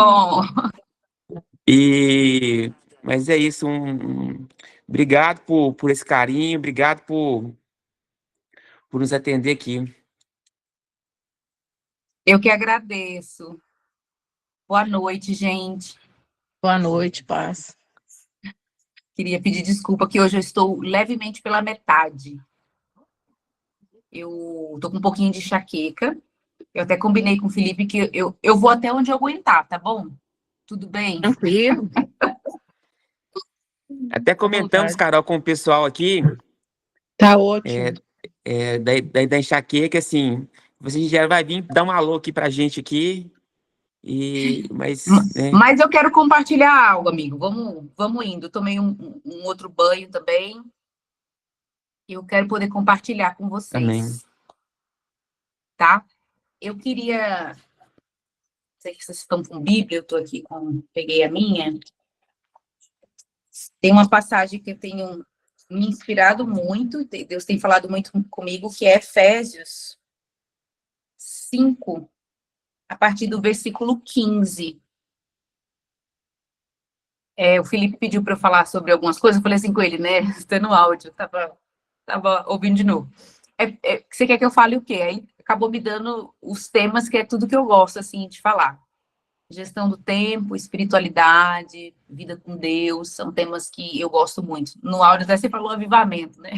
Bom, E, mas é isso, obrigado por esse carinho, obrigado por nos atender aqui. eu que agradeço. Boa noite, gente. Boa noite, paz. Queria pedir desculpa que hoje eu estou levemente pela metade. Eu tô com um pouquinho de enxaqueca. Eu até combinei com o Felipe que eu vou até onde eu aguentar, tá bom? Tudo bem? Tranquilo. Até comentamos, Carol, com o pessoal aqui, Tá ótimo. da enxaqueca, assim, você já vai vir dar um alô aqui pra gente aqui, né? Mas eu quero compartilhar algo, amigo. Vamos indo. Eu tomei um outro banho também. Eu quero poder compartilhar com vocês. Amém. Tá? Eu queria... Sei que vocês estão com Bíblia, eu tô aqui peguei a minha. Tem uma passagem que eu tenho me inspirado muito, Deus tem falado muito comigo, que é Efésios 5, a partir do versículo 15. O Felipe pediu para eu falar sobre algumas coisas, eu falei assim com ele, né? Está no áudio, tava ouvindo de novo. Você quer que eu fale o quê? Aí acabou me dando os temas que é tudo que eu gosto, assim, de falar. Gestão do tempo, espiritualidade, vida com Deus, são temas que eu gosto muito. No áudio até você falou avivamento, né?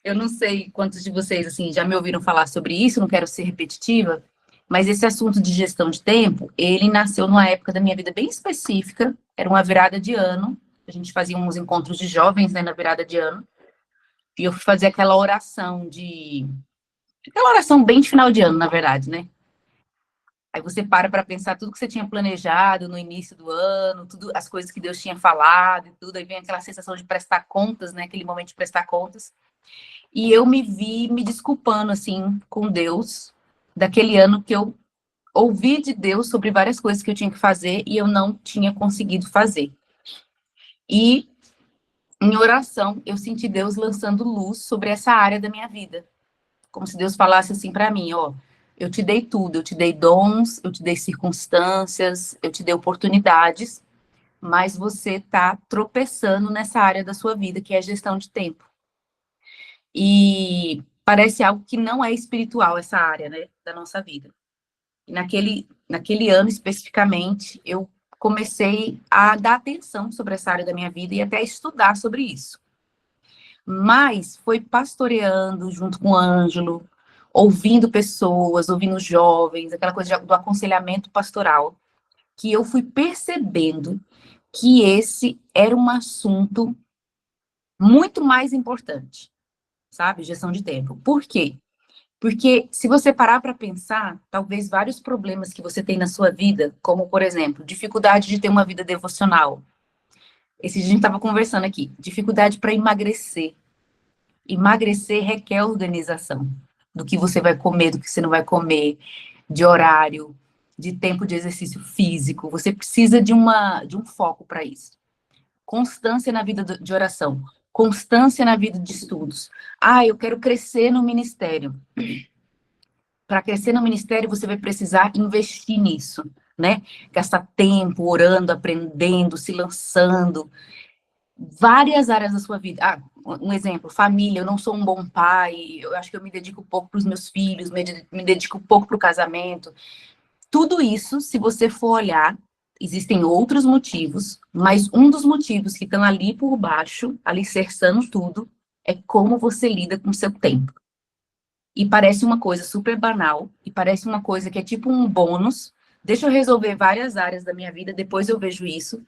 Eu não sei quantos de vocês, assim, já me ouviram falar sobre isso, não quero ser repetitiva, mas esse assunto de gestão de tempo, ele nasceu numa época da minha vida bem específica, era uma virada de ano, a gente fazia uns encontros de jovens, né, na virada de ano, e eu fui fazer aquela oração bem de final de ano, na verdade, né? Aí você para pensar tudo que você tinha planejado no início do ano, tudo, as coisas que Deus tinha falado e tudo, aí vem aquela sensação de prestar contas, né, aquele momento de prestar contas. E eu me vi me desculpando, assim, com Deus, daquele ano que eu ouvi de Deus sobre várias coisas que eu tinha que fazer e eu não tinha conseguido fazer. E, em oração, eu senti Deus lançando luz sobre essa área da minha vida. Como se Deus falasse assim para mim, ó, eu te dei tudo, eu te dei dons, eu te dei circunstâncias, eu te dei oportunidades, mas você está tropeçando nessa área da sua vida, que é a gestão de tempo. E parece algo que não é espiritual, essa área, né, da nossa vida. E naquele ano, especificamente, eu comecei a dar atenção sobre essa área da minha vida e até estudar sobre isso. Mas foi pastoreando junto com o Ângelo, ouvindo pessoas, ouvindo jovens, aquela coisa do aconselhamento pastoral, que eu fui percebendo que esse era um assunto muito mais importante, sabe? Gestão de tempo. Por quê? Porque se você parar para pensar, talvez vários problemas que você tem na sua vida, como, por exemplo, dificuldade de ter uma vida devocional. Esse dia a gente estava conversando aqui, dificuldade para emagrecer. Emagrecer requer organização do que você vai comer, do que você não vai comer, de horário, de tempo de exercício físico. Você precisa de um foco para isso. Constância na vida de oração, constância na vida de estudos. Eu quero crescer no ministério. Para crescer no ministério, você vai precisar investir nisso, né? Gastar tempo orando, aprendendo, se lançando. Várias áreas da sua vida. Um exemplo, família. Eu não sou um bom pai, eu acho que eu me dedico pouco para os meus filhos, me dedico pouco para o casamento. Tudo isso, se você for olhar, existem outros motivos, mas um dos motivos que estão ali por baixo, alicerçando tudo, é como você lida com o seu tempo. E parece uma coisa super banal, e parece uma coisa que é tipo um bônus. Deixa eu resolver várias áreas da minha vida, depois eu vejo isso.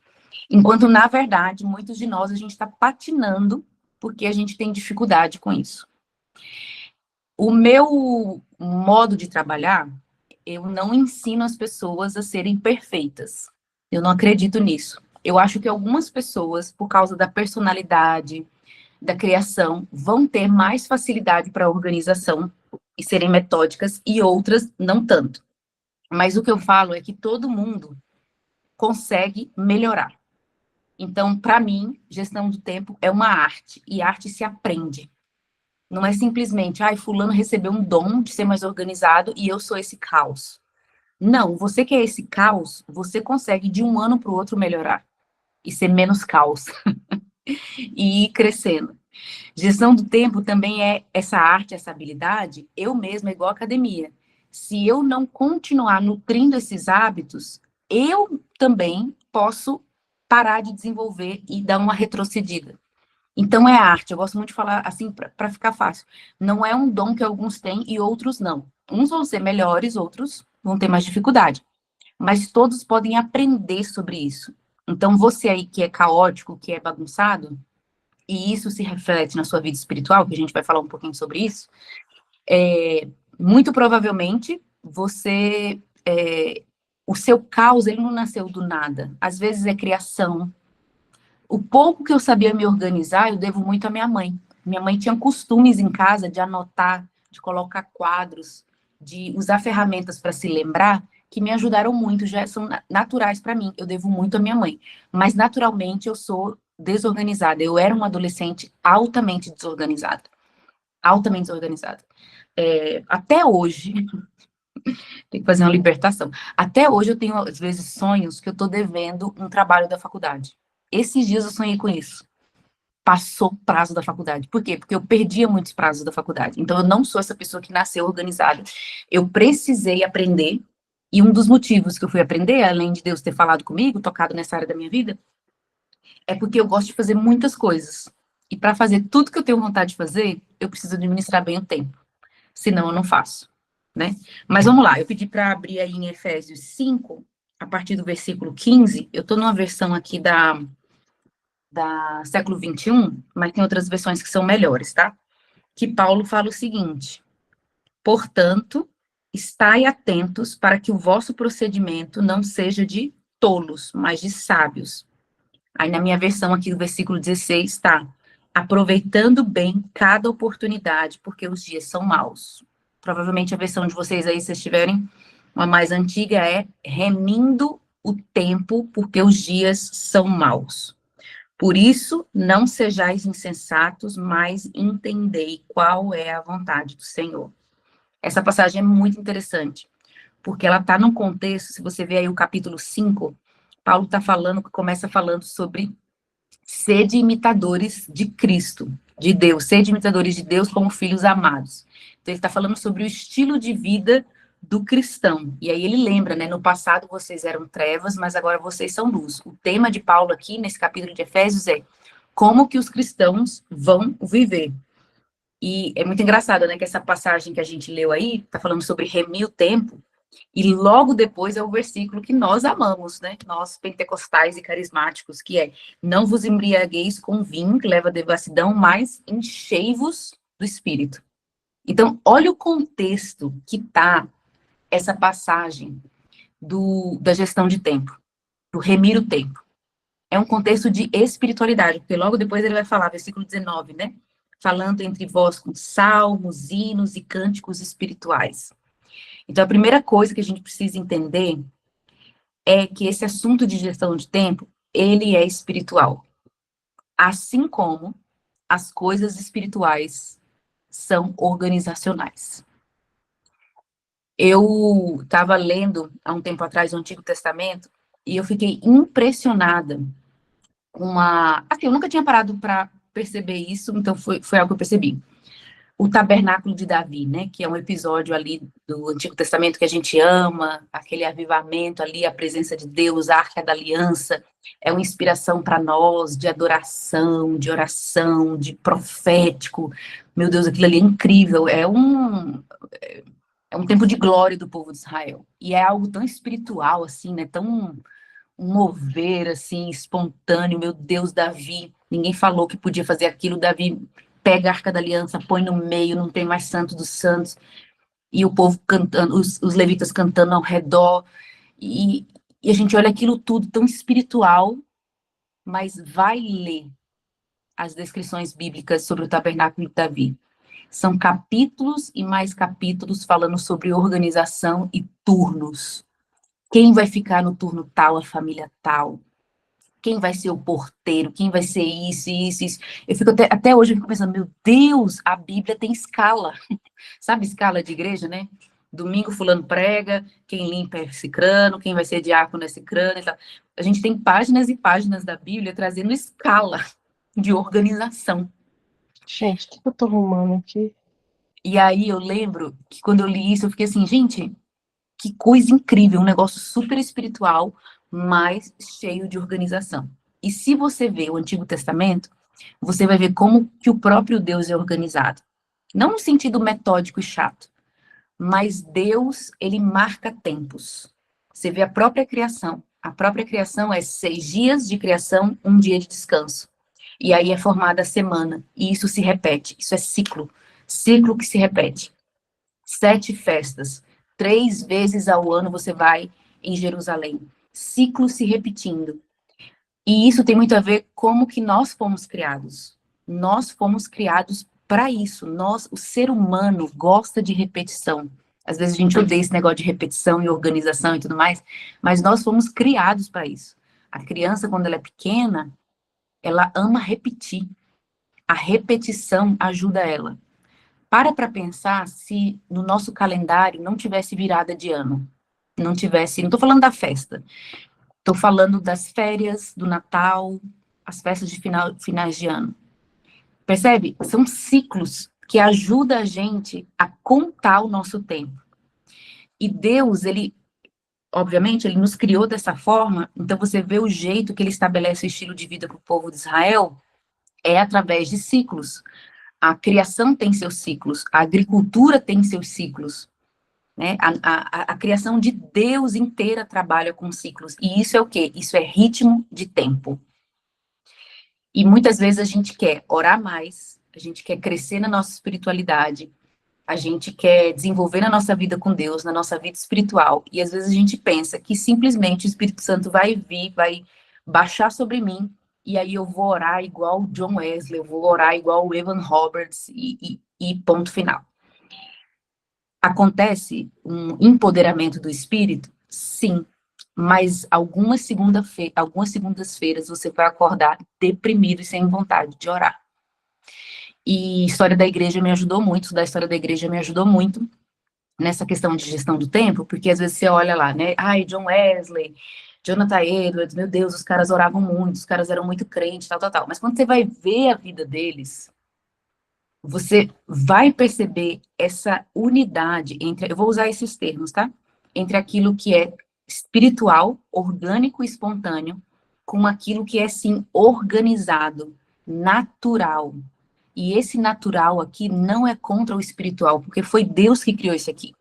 Enquanto, na verdade, muitos de nós, a gente está patinando porque a gente tem dificuldade com isso. O meu modo de trabalhar, eu não ensino as pessoas a serem perfeitas. Eu não acredito nisso. Eu acho que algumas pessoas, por causa da personalidade, da criação, vão ter mais facilidade para a organização e serem metódicas, e outras não tanto. Mas o que eu falo é que todo mundo consegue melhorar. Então, para mim, gestão do tempo é uma arte, e arte se aprende. Não é simplesmente, fulano recebeu um dom de ser mais organizado e eu sou esse caos. Não, você que é esse caos, você consegue de um ano para o outro melhorar e ser menos caos e ir crescendo. Gestão do tempo também é essa arte, essa habilidade. Eu mesma, é igual academia. Se eu não continuar nutrindo esses hábitos, eu também posso parar de desenvolver e dar uma retrocedida. Então é arte. Eu gosto muito de falar assim para ficar fácil. Não é um dom que alguns têm e outros não. Uns vão ser melhores, outros vão ter mais dificuldade. Mas todos podem aprender sobre isso. Então você aí que é caótico, que é bagunçado, e isso se reflete na sua vida espiritual, que a gente vai falar um pouquinho sobre isso, muito provavelmente o seu caos, ele não nasceu do nada. Às vezes é criação. O pouco que eu sabia me organizar, eu devo muito à minha mãe. Minha mãe tinha costumes em casa de anotar, de colocar quadros, de usar ferramentas para se lembrar, que me ajudaram muito, já são naturais para mim. Eu devo muito à minha mãe. Mas, naturalmente, eu sou desorganizada. Eu era uma adolescente altamente desorganizada. Altamente desorganizada. Até hoje, tem que fazer uma libertação. Até hoje eu tenho, às vezes, sonhos que eu estou devendo um trabalho da faculdade. Esses dias eu sonhei com isso. Passou o prazo da faculdade. Por quê? Porque eu perdia muitos prazos da faculdade. Então, eu não sou essa pessoa que nasceu organizada. Eu precisei aprender, e um dos motivos que eu fui aprender, além de Deus ter falado comigo, tocado nessa área da minha vida, é porque eu gosto de fazer muitas coisas. E para fazer tudo que eu tenho vontade de fazer, eu preciso administrar bem o tempo. Senão, eu não faço, né? Mas vamos lá, eu pedi para abrir aí em Efésios 5, a partir do versículo 15. Eu estou numa versão aqui da século 21, mas tem outras versões que são melhores, tá? Que Paulo fala o seguinte: portanto, estai atentos para que o vosso procedimento não seja de tolos, mas de sábios. Aí na minha versão aqui do versículo 16 está: aproveitando bem cada oportunidade, porque os dias são maus. Provavelmente a versão de vocês aí, se vocês tiverem uma mais antiga, é remindo o tempo, porque os dias são maus. Por isso, não sejais insensatos, mas entendei qual é a vontade do Senhor. Essa passagem é muito interessante, porque ela está num contexto, se você ver aí o capítulo 5, Paulo está falando, começa falando sobre sede imitadores de Cristo, de Deus, sede imitadores de Deus como filhos amados. Então, ele está falando sobre o estilo de vida do cristão. E aí ele lembra, né? No passado vocês eram trevas, mas agora vocês são luz. O tema de Paulo aqui, nesse capítulo de Efésios, é como que os cristãos vão viver. E é muito engraçado, né? Que essa passagem que a gente leu aí, está falando sobre remir o tempo, e logo depois é o versículo que nós amamos, né? Nós pentecostais e carismáticos, que é: não vos embriagueis com vinho, que leva a devassidão, mas enchei-vos do Espírito. Então, olha o contexto que está essa passagem da gestão de tempo, do remir o tempo. É um contexto de espiritualidade, porque logo depois ele vai falar, versículo 19, né? Falando entre vós com salmos, hinos e cânticos espirituais. Então, a primeira coisa que a gente precisa entender é que esse assunto de gestão de tempo, ele é espiritual. Assim como as coisas espirituais são organizacionais. Eu estava lendo, há um tempo atrás, o Antigo Testamento, e eu fiquei impressionada com uma... Assim, eu nunca tinha parado para perceber isso, então foi algo que eu percebi. O tabernáculo de Davi, né, que é um episódio ali do Antigo Testamento que a gente ama, aquele avivamento ali, a presença de Deus, a Arca da Aliança, é uma inspiração para nós, de adoração, de oração, de profético. Meu Deus, aquilo ali é incrível, é um tempo de glória do povo de Israel, e é algo tão espiritual, assim, né, tão um mover, assim, espontâneo. Meu Deus, Davi, ninguém falou que podia fazer aquilo, Davi pega a Arca da Aliança, põe no meio, não tem mais santo dos santos, e o povo cantando, os levitas cantando ao redor, e a gente olha aquilo tudo tão espiritual, mas vai ler as descrições bíblicas sobre o tabernáculo de Davi. São capítulos e mais capítulos falando sobre organização e turnos. Quem vai ficar no turno tal, a família tal? Quem vai ser o porteiro? Quem vai ser isso, isso, isso? Eu fico até hoje eu fico pensando, meu Deus, a Bíblia tem escala. Sabe escala de igreja, né? Domingo fulano prega, quem limpa é cicrano, quem vai ser diácono é cicrano e tal. A gente tem páginas e páginas da Bíblia trazendo escala de organização. Gente, o que eu tô arrumando aqui? E aí eu lembro que quando eu li isso, eu fiquei assim, gente, que coisa incrível, um negócio super espiritual, mas cheio de organização. E se você vê o Antigo Testamento, você vai ver como que o próprio Deus é organizado. Não no sentido metódico e chato, mas Deus, ele marca tempos. Você vê a própria criação. A própria criação é 6 dias de criação, 1 dia de descanso. E aí é formada a semana. E isso se repete. Isso é ciclo. Ciclo que se repete. 7 festas. 3 vezes ao ano você vai em Jerusalém. Ciclo se repetindo. E isso tem muito a ver com como que nós fomos criados. Nós fomos criados para isso. O ser humano gosta de repetição. Às vezes a gente odeia esse negócio de repetição e organização e tudo mais, mas nós fomos criados para isso. A criança, quando ela é pequena, ela ama repetir. A repetição ajuda ela. Para pensar se no nosso calendário não tivesse virada de ano. Não estou falando da festa. Estou falando das férias, do Natal, as festas de finais de ano. Percebe? São ciclos que ajudam a gente a contar o nosso tempo. E Deus, obviamente, ele nos criou dessa forma, então você vê o jeito que ele estabelece o estilo de vida para o povo de Israel é através de ciclos. A criação tem seus ciclos, a agricultura tem seus ciclos, né? A criação de Deus inteira trabalha com ciclos. E isso é o quê? Isso é ritmo de tempo. E muitas vezes a gente quer orar mais, a gente quer crescer na nossa espiritualidade, a gente quer desenvolver na nossa vida com Deus, na nossa vida espiritual. E às vezes a gente pensa que simplesmente o Espírito Santo vai vir, vai baixar sobre mim, e aí eu vou orar igual o John Wesley, eu vou orar igual o Evan Roberts, e ponto final. Acontece um empoderamento do Espírito? Sim. Mas algumas segundas-feiras você vai acordar deprimido e sem vontade de orar. E história da igreja me ajudou muito, estudar a história da igreja me ajudou muito nessa questão de gestão do tempo, porque às vezes você olha lá, né? Ai, John Wesley, Jonathan Edwards, meu Deus, os caras oravam muito, os caras eram muito crentes, tal, tal, tal. Mas quando você vai ver a vida deles, você vai perceber essa unidade entre, eu vou usar esses termos, tá? Entre aquilo que é espiritual, orgânico e espontâneo, com aquilo que é, sim, organizado, natural. E esse natural aqui não é contra o espiritual, porque foi Deus que criou isso aqui.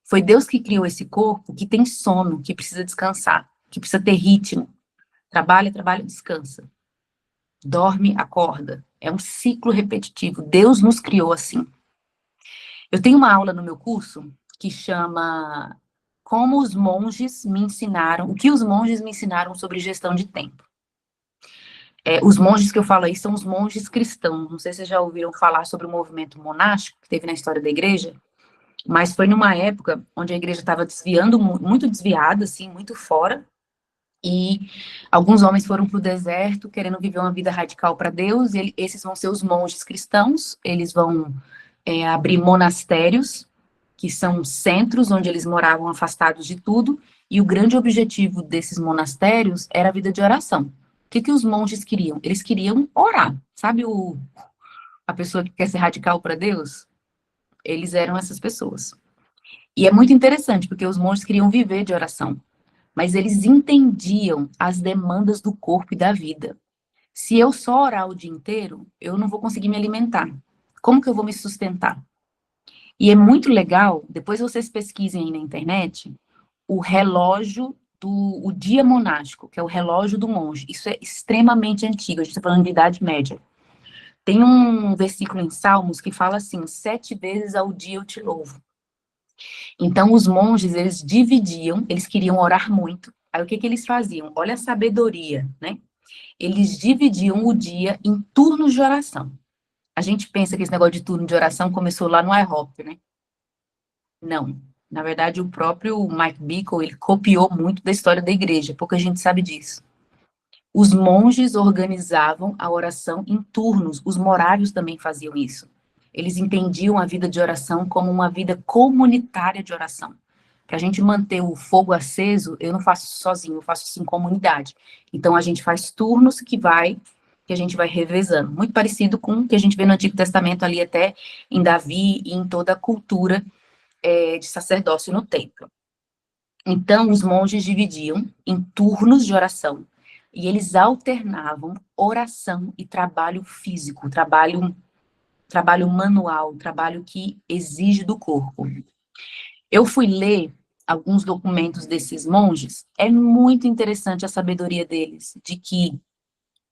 Foi Deus que criou esse corpo que tem sono, que precisa descansar, que precisa ter ritmo. Trabalha, trabalha, descansa. Dorme, acorda. É um ciclo repetitivo. Deus nos criou assim. Eu tenho uma aula no meu curso que chama Como os monges me ensinaram, o que os monges me ensinaram sobre gestão de tempo. Os monges que eu falo aí são os monges cristãos. Não sei se vocês já ouviram falar sobre o movimento monástico que teve na história da igreja, mas foi numa época onde a igreja estava desviando, muito desviada, assim, muito fora, e alguns homens foram para o deserto querendo viver uma vida radical para Deus, e esses vão ser os monges cristãos, eles vão abrir monastérios, que são centros onde eles moravam afastados de tudo, e o grande objetivo desses monastérios era a vida de oração. O que os monges queriam? Eles queriam orar. Sabe a pessoa que quer ser radical para Deus? Eles eram essas pessoas. E é muito interessante, porque os monges queriam viver de oração, mas eles entendiam as demandas do corpo e da vida. Se eu só orar o dia inteiro, eu não vou conseguir me alimentar. Como que eu vou me sustentar? E é muito legal, depois vocês pesquisem aí na internet, o relógio o dia monástico, que é o relógio do monge. Isso é extremamente antigo, a gente está falando de Idade Média. Tem um versículo em Salmos que fala assim, 7 vezes ao dia eu te louvo. Então, os monges, eles dividiam, eles queriam orar muito. Aí, o que eles faziam? Olha a sabedoria, né? Eles dividiam o dia em turnos de oração. A gente pensa que esse negócio de turno de oração começou lá no IHOP, né? Não. Na verdade, o próprio Mike Bickle, ele copiou muito da história da igreja, pouca gente sabe disso. Os monges organizavam a oração em turnos, os morários também faziam isso. eles entendiam a vida de oração como uma vida comunitária de oração. Para a gente manter o fogo aceso, eu não faço sozinho, eu faço isso em comunidade. Então, a gente faz turnos que a gente vai revezando. Muito parecido com o que a gente vê no Antigo Testamento, ali até em Davi e em toda a cultura de sacerdócio no templo. Então, os monges dividiam em turnos de oração, e eles alternavam oração e trabalho físico, trabalho manual, trabalho que exige do corpo. Eu fui ler alguns documentos desses monges, é muito interessante a sabedoria deles, de que,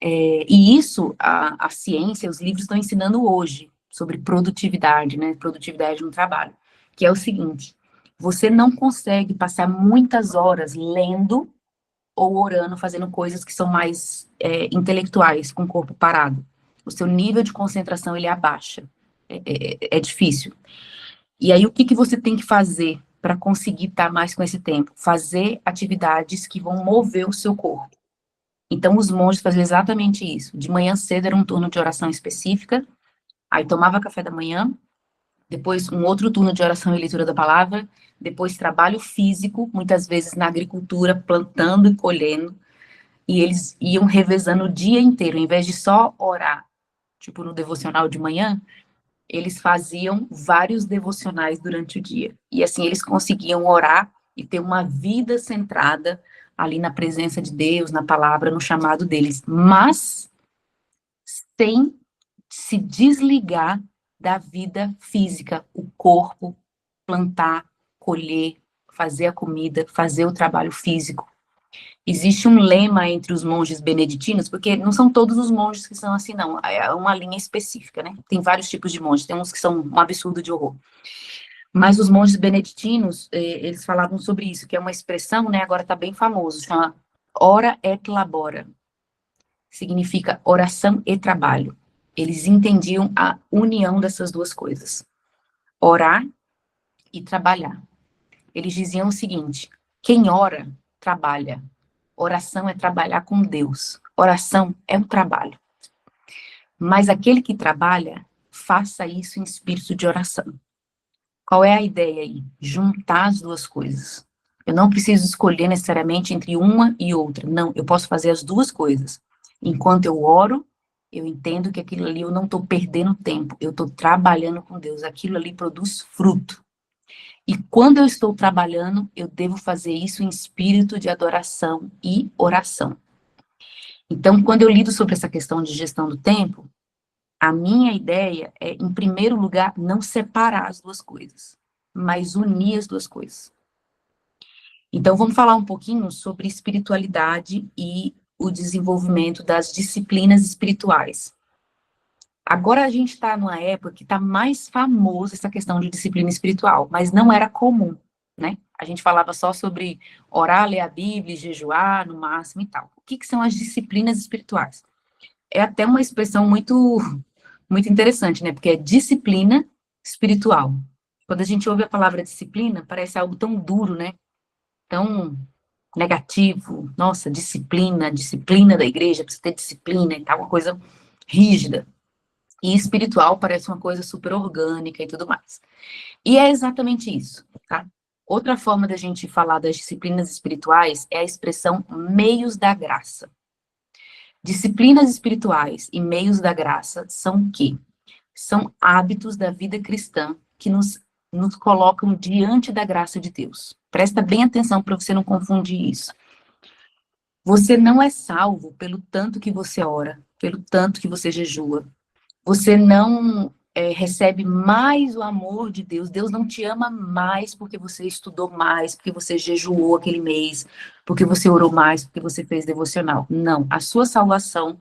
e isso a ciência, os livros estão ensinando hoje, sobre produtividade, né, produtividade no trabalho, que é o seguinte: você não consegue passar muitas horas lendo ou orando, fazendo coisas que são mais intelectuais, com o corpo parado. O seu nível de concentração, ele abaixa. É difícil. E aí, o que você tem que fazer para conseguir estar mais com esse tempo? Fazer atividades que vão mover o seu corpo. Então, os monges faziam exatamente isso. De manhã cedo era um turno de oração específica, aí tomava café da manhã, depois um outro turno de oração e leitura da palavra, depois trabalho físico, muitas vezes na agricultura, plantando e colhendo, e eles iam revezando o dia inteiro, em vez de só orar, tipo no devocional de manhã, eles faziam vários devocionais durante o dia. E assim eles conseguiam orar e ter uma vida centrada ali na presença de Deus, na palavra, no chamado deles, mas sem se desligar da vida física, o corpo, plantar, colher, fazer a comida, fazer o trabalho físico. Existe um lema entre os monges beneditinos, porque não são todos os monges que são assim, não. É uma linha específica, né? Tem vários tipos de monges, tem uns que são um absurdo de horror. Mas os monges beneditinos, eles falavam sobre isso, que é uma expressão, né? Agora está bem famoso, chama ora et labora. Significa oração e trabalho. Eles entendiam a união dessas duas coisas. Orar e trabalhar. Eles diziam o seguinte: quem ora, trabalha. Oração é trabalhar com Deus. Oração é um trabalho. Mas aquele que trabalha, faça isso em espírito de oração. Qual é a ideia aí? Juntar as duas coisas. Eu não preciso escolher necessariamente entre uma e outra. Não, eu posso fazer as duas coisas. Enquanto eu oro, eu entendo que aquilo ali eu não estou perdendo tempo. Eu estou trabalhando com Deus. Aquilo ali produz fruto. E quando eu estou trabalhando, eu devo fazer isso em espírito de adoração e oração. Então, quando eu lido sobre essa questão de gestão do tempo, a minha ideia é, em primeiro lugar, não separar as duas coisas, mas unir as duas coisas. Então, vamos falar um pouquinho sobre espiritualidade e o desenvolvimento das disciplinas espirituais. Agora a gente está numa época que está mais famosa essa questão de disciplina espiritual, mas não era comum, né? A gente falava só sobre orar, ler a Bíblia, jejuar no máximo e tal. O que são as disciplinas espirituais? É até uma expressão muito interessante, né? Porque é disciplina espiritual. Quando a gente ouve a palavra disciplina, parece algo tão duro, né? Tão negativo. Nossa, disciplina da igreja, precisa ter disciplina e tal, uma coisa rígida. E espiritual parece uma coisa super orgânica e tudo mais. E é exatamente isso, tá? Outra forma da gente falar das disciplinas espirituais é a expressão meios da graça. Disciplinas espirituais e meios da graça são o quê? São hábitos da vida cristã que nos colocam diante da graça de Deus. Presta bem atenção para você não confundir isso. Você não é salvo pelo tanto que você ora, pelo tanto que você jejua. Você não recebe mais o amor de Deus. Deus não te ama mais porque você estudou mais, porque você jejuou aquele mês, porque você orou mais, porque você fez devocional. Não. A sua salvação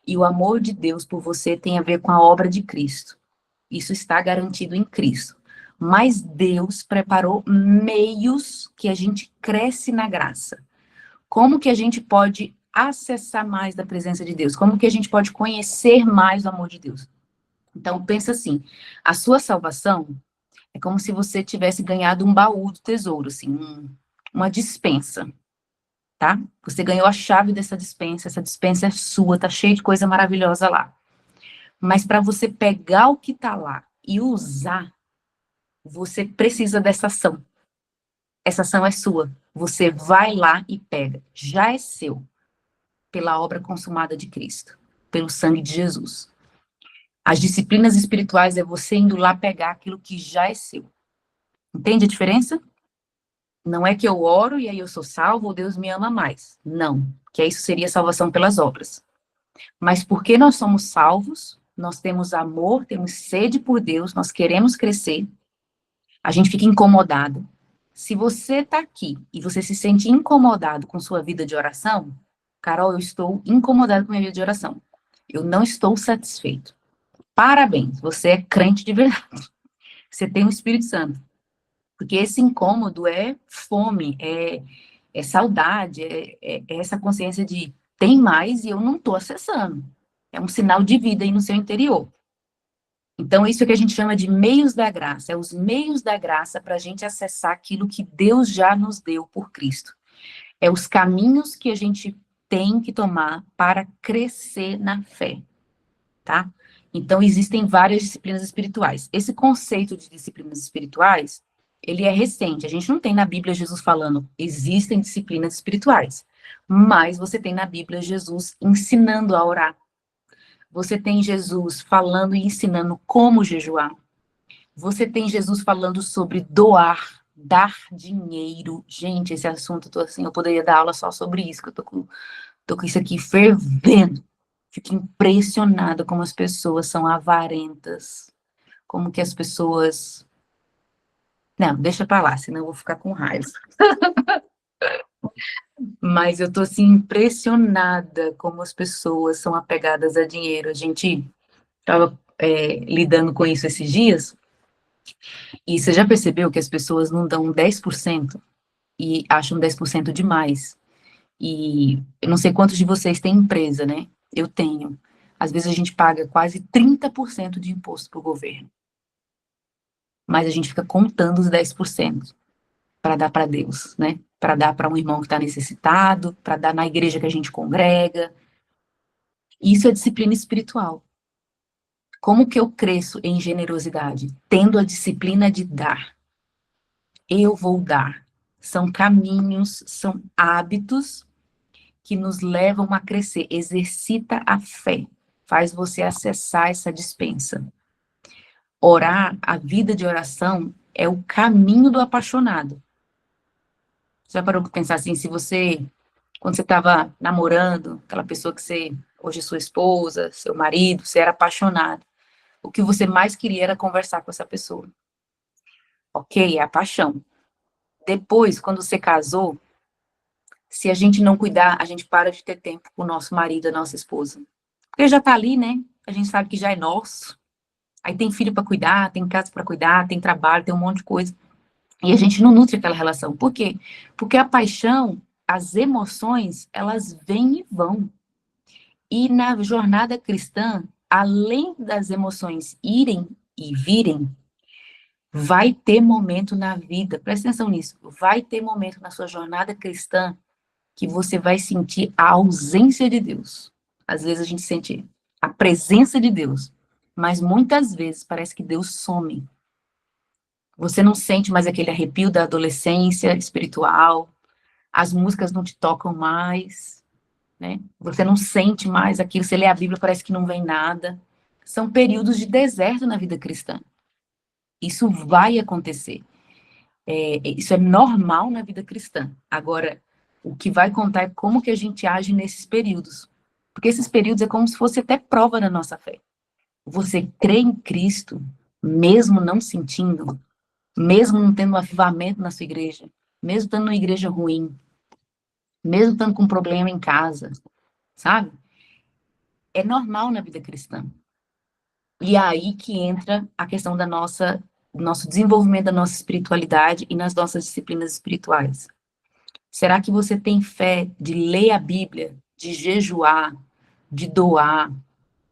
e o amor de Deus por você tem a ver com a obra de Cristo. Isso está garantido em Cristo. Mas Deus preparou meios que a gente cresce na graça. Como que a gente pode acessar mais da presença de Deus? Como que a gente pode conhecer mais o amor de Deus? Então, pensa assim, a sua salvação é como se você tivesse ganhado um baú do tesouro, assim, uma despensa, tá? Você ganhou a chave dessa despensa, essa despensa é sua, tá cheia de coisa maravilhosa lá. Mas para você pegar o que tá lá e usar, você precisa dessa ação. Essa ação é sua. Você vai lá e pega. Já é seu. Pela obra consumada de Cristo. Pelo sangue de Jesus. As disciplinas espirituais é você indo lá pegar aquilo que já é seu. Entende a diferença? Não é que eu oro e aí eu sou salvo ou Deus me ama mais. Não. Que isso seria salvação pelas obras. Mas porque nós somos salvos, nós temos amor, temos sede por Deus, nós queremos crescer, a gente fica incomodado. Se você está aqui e você se sente incomodado com sua vida de oração, Carol, eu estou incomodado com minha vida de oração. Eu não estou satisfeito. Parabéns, você é crente de verdade. Você tem o Espírito Santo. Porque esse incômodo é fome, é saudade, é essa consciência de tem mais e eu não estou acessando. É um sinal de vida aí no seu interior. Então, isso é que a gente chama de meios da graça. É os meios da graça para a gente acessar aquilo que Deus já nos deu por Cristo. É os caminhos que a gente tem que tomar para crescer na fé, tá? Então, existem várias disciplinas espirituais. Esse conceito de disciplinas espirituais, ele é recente. A gente não tem na Bíblia Jesus falando, existem disciplinas espirituais. Mas você tem na Bíblia Jesus ensinando a orar. Você tem Jesus falando e ensinando como jejuar. Você tem Jesus falando sobre doar, dar dinheiro. Gente, esse assunto, eu poderia dar aula só sobre isso, que eu tô com isso aqui fervendo. Fico impressionada como as pessoas são avarentas. Como que as pessoas... Não, deixa pra lá, senão eu vou ficar com raiva. Mas eu tô, assim, impressionada como as pessoas são apegadas a dinheiro. A gente estava lidando com isso esses dias, e você já percebeu que as pessoas não dão 10% e acham 10% demais? E eu não sei quantos de vocês têm empresa, né? Eu tenho. Às vezes a gente paga quase 30% de imposto para o governo. Mas a gente fica contando os 10% para dar para Deus, né? Para dar para um irmão que está necessitado, para dar na igreja que a gente congrega. Isso é disciplina espiritual. Como que eu cresço em generosidade? Tendo a disciplina de dar. Eu vou dar. São caminhos, são hábitos que nos levam a crescer. Exercita a fé. Faz você acessar essa dispensa. Orar, a vida de oração, é o caminho do apaixonado. Você já parou para pensar assim, se você, quando você estava namorando, aquela pessoa que você, hoje é sua esposa, seu marido, você era apaixonado. O que você mais queria era conversar com essa pessoa. Ok, é a paixão. Depois, quando você casou, se a gente não cuidar, a gente para de ter tempo com o nosso marido, a nossa esposa. Porque já tá ali, né? A gente sabe que já é nosso. Aí tem filho para cuidar, tem casa para cuidar, tem trabalho, tem um monte de coisa. E a gente não nutre aquela relação. Por quê? Porque a paixão, as emoções, elas vêm e vão. E na jornada cristã, além das emoções irem e virem, vai ter momento na vida, presta atenção nisso, vai ter momento na sua jornada cristã que você vai sentir a ausência de Deus. Às vezes a gente sente a presença de Deus, mas muitas vezes parece que Deus some. Você não sente mais aquele arrepio da adolescência espiritual, as músicas não te tocam mais, né? Você não sente mais aquilo, você lê a Bíblia, parece que não vem nada. São períodos de deserto na vida cristã. Isso vai acontecer. Isso é normal na vida cristã. Agora, o que vai contar é como que a gente age nesses períodos. Porque esses períodos é como se fosse até prova da nossa fé. Você crê em Cristo, mesmo não sentindo, mesmo não tendo um avivamento na sua igreja, mesmo estando numa igreja ruim, mesmo estando com problema em casa, sabe? É normal na vida cristã. E é aí que entra a questão do nosso desenvolvimento da nossa espiritualidade e nas nossas disciplinas espirituais. Será que você tem fé de ler a Bíblia, de jejuar, de doar,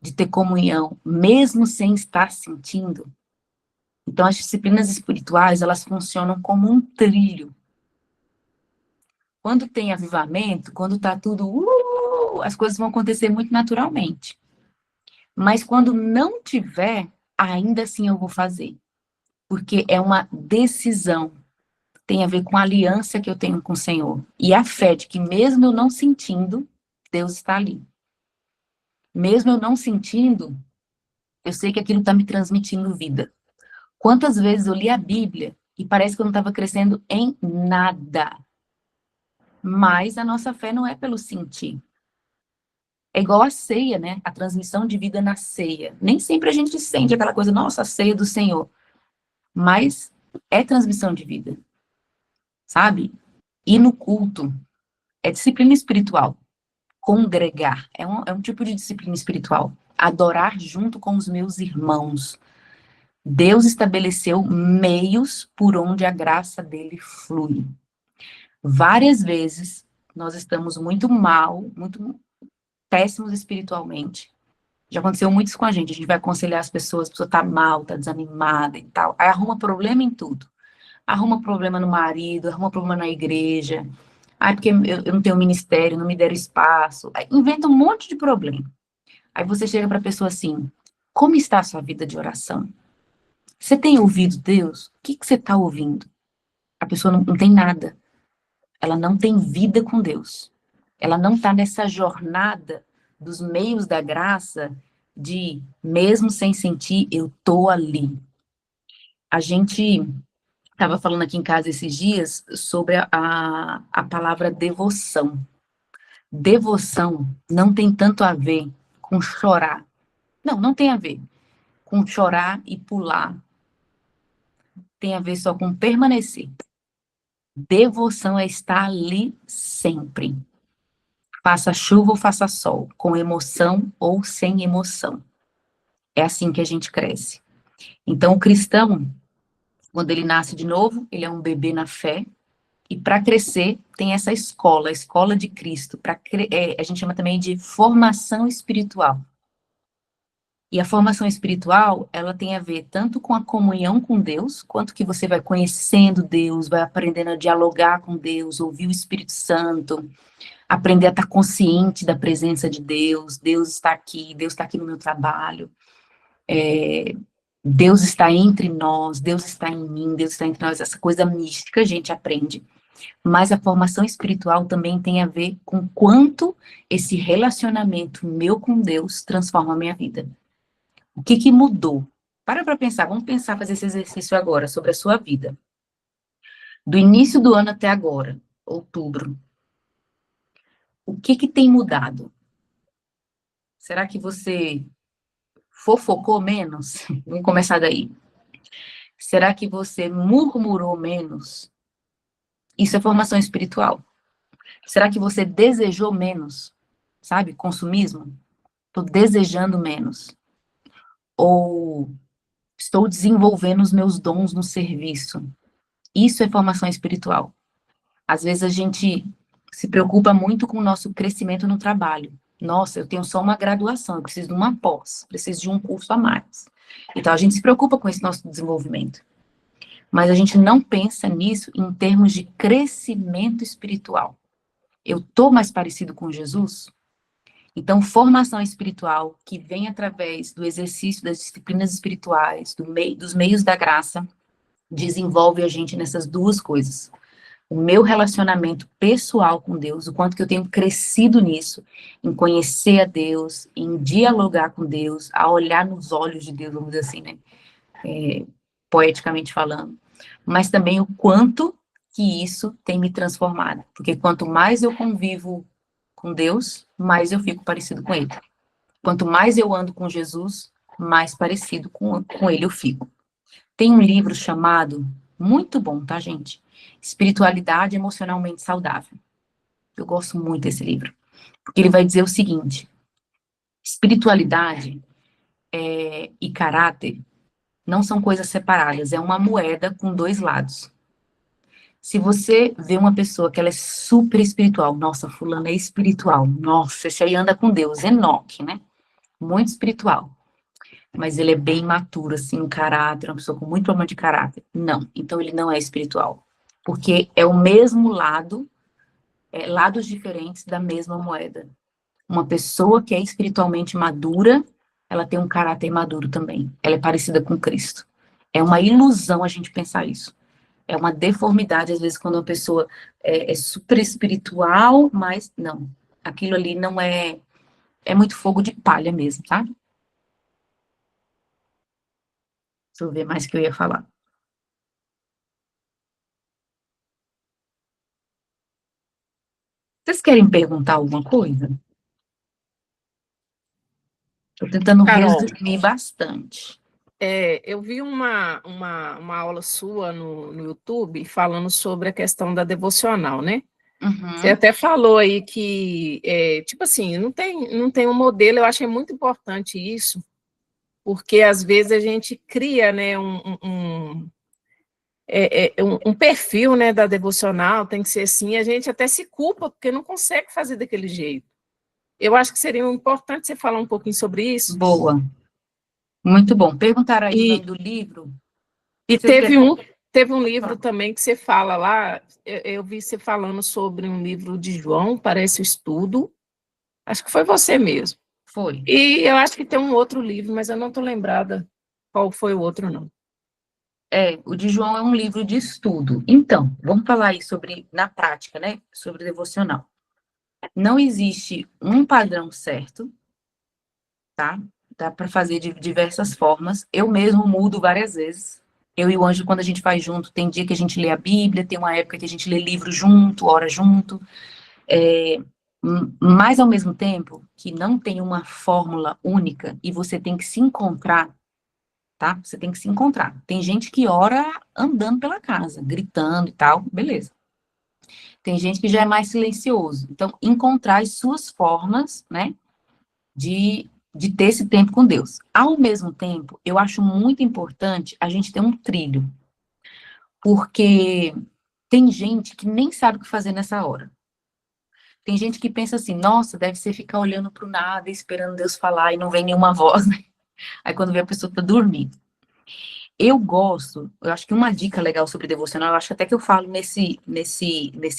de ter comunhão, mesmo sem estar sentindo? Então, as disciplinas espirituais, elas funcionam como um trilho. Quando tem avivamento, quando tá tudo, as coisas vão acontecer muito naturalmente. Mas quando não tiver, ainda assim eu vou fazer. Porque é uma decisão, tem a ver com a aliança que eu tenho com o Senhor. E a fé de que mesmo eu não sentindo, Deus está ali. Mesmo eu não sentindo, eu sei que aquilo está me transmitindo vida. Quantas vezes eu li a Bíblia e parece que eu não estava crescendo em nada. Mas a nossa fé não é pelo sentir. É igual a ceia, né? A transmissão de vida na ceia. Nem sempre a gente sente aquela coisa, nossa, a ceia do Senhor. Mas é transmissão de vida, sabe? Ir no culto é disciplina espiritual. Congregar é um tipo de disciplina espiritual. Adorar junto com os meus irmãos. Deus estabeleceu meios por onde a graça dele flui. Várias vezes nós estamos muito mal, muito péssimos espiritualmente. Já aconteceu muito isso com a gente vai aconselhar as pessoas, a pessoa tá mal, tá desanimada e tal. Aí arruma problema em tudo. Arruma problema no marido, arruma problema na igreja. Aí porque eu não tenho ministério, não me deram espaço. Aí inventa um monte de problema. Aí você chega para a pessoa assim, como está a sua vida de oração? Você tem ouvido Deus? O que você está ouvindo? A pessoa não tem nada. Ela não tem vida com Deus. Ela não está nessa jornada dos meios da graça de, mesmo sem sentir, eu tô ali. A gente estava falando aqui em casa esses dias sobre a palavra devoção. Devoção não tem tanto a ver com chorar. Não tem a ver com chorar e pular. Tem a ver só com permanecer. Devoção é estar ali sempre. Faça chuva ou faça sol, com emoção ou sem emoção. É assim que a gente cresce. Então, o cristão, quando ele nasce de novo, ele é um bebê na fé, e para crescer, tem essa escola, a escola de Cristo, a gente chama também de formação espiritual. E a formação espiritual, ela tem a ver tanto com a comunhão com Deus, quanto que você vai conhecendo Deus, vai aprendendo a dialogar com Deus, ouvir o Espírito Santo, aprender a estar consciente da presença de Deus, Deus está aqui no meu trabalho, Deus está entre nós, Deus está em mim, Deus está entre nós, essa coisa mística a gente aprende. Mas a formação espiritual também tem a ver com quanto esse relacionamento meu com Deus transforma a minha vida. O que mudou? Para pensar, vamos pensar, fazer esse exercício agora sobre a sua vida. Do início do ano até agora, outubro, o que tem mudado? Será que você fofocou menos? Vamos começar daí. Será que você murmurou menos? Isso é formação espiritual. Será que você desejou menos? Sabe, consumismo? Estou desejando menos. Ou estou desenvolvendo os meus dons no serviço. Isso é formação espiritual. Às vezes a gente se preocupa muito com o nosso crescimento no trabalho. Nossa, eu tenho só uma graduação, eu preciso de uma pós, preciso de um curso a mais. Então a gente se preocupa com esse nosso desenvolvimento. Mas a gente não pensa nisso em termos de crescimento espiritual. Eu estou mais parecido com Jesus? Então, formação espiritual, que vem através do exercício das disciplinas espirituais, dos meios da graça, desenvolve a gente nessas duas coisas. O meu relacionamento pessoal com Deus, o quanto que eu tenho crescido nisso, em conhecer a Deus, em dialogar com Deus, a olhar nos olhos de Deus, vamos dizer assim, né? Poeticamente falando. Mas também o quanto que isso tem me transformado. Porque quanto mais eu convivo com Deus, mais eu fico parecido com Ele. Quanto mais eu ando com Jesus, mais parecido com Ele eu fico. Tem um livro chamado, muito bom, tá, gente? Espiritualidade Emocionalmente Saudável. Eu gosto muito desse livro. Porque ele vai dizer o seguinte, espiritualidade e caráter não são coisas separadas, é uma moeda com dois lados. Se você vê uma pessoa que ela é super espiritual, nossa, fulano é espiritual, nossa, esse aí anda com Deus, Enoque, né? Muito espiritual. Mas ele é bem imaturo, assim, um caráter, uma pessoa com muito problema de caráter. Não, então ele não é espiritual. Porque é o mesmo lado, lados diferentes da mesma moeda. Uma pessoa que é espiritualmente madura ela tem um caráter maduro também. Ela é parecida com Cristo. É uma ilusão a gente pensar isso. É uma deformidade, às vezes, quando uma pessoa é super espiritual, mas não. Aquilo ali não é... É muito fogo de palha mesmo, sabe? Deixa eu ver mais o que eu ia falar. Vocês querem perguntar alguma coisa? Estou tentando Carol, resumir bastante. eu vi uma aula sua no YouTube falando sobre a questão da devocional, né? Você Uhum. até falou aí que, tipo assim, não tem um modelo, eu achei muito importante isso, porque às vezes a gente cria, né, um perfil, né, da devocional, tem que ser assim, a gente até se culpa, porque não consegue fazer daquele jeito. Eu acho que seria importante você falar um pouquinho sobre isso. Boa. Muito bom. Perguntaram aí o nome E, do livro. e Vocês teve querem... um, teve um livro também que você fala lá, eu vi você falando sobre um livro de João, parece o Estudo, acho que foi você mesmo. Foi. E eu acho que tem um outro livro, mas eu não estou lembrada qual foi o outro, não. O de João é um livro de estudo. Então, vamos falar aí sobre, na prática, né? Sobre devocional. Não existe um padrão certo, tá? Dá para fazer de diversas formas. Eu mesmo mudo várias vezes. Eu e o Anjo, quando a gente faz junto, tem dia que a gente lê a Bíblia, tem uma época que a gente lê livro junto, ora junto. Mas, ao mesmo tempo, que não tem uma fórmula única e você tem que se encontrar, tá? Você tem que se encontrar. Tem gente que ora andando pela casa, gritando e tal, beleza. Tem gente que já é mais silencioso. Então, encontrar as suas formas, né, de ter esse tempo com Deus. Ao mesmo tempo, eu acho muito importante a gente ter um trilho, porque tem gente que nem sabe o que fazer nessa hora. Tem gente que pensa assim, nossa, deve ser ficar olhando para o nada, esperando Deus falar e não vem nenhuma voz, né? Aí quando vê a pessoa tá dormindo. Eu acho que uma dica legal sobre devocional, eu acho até que eu falo nesse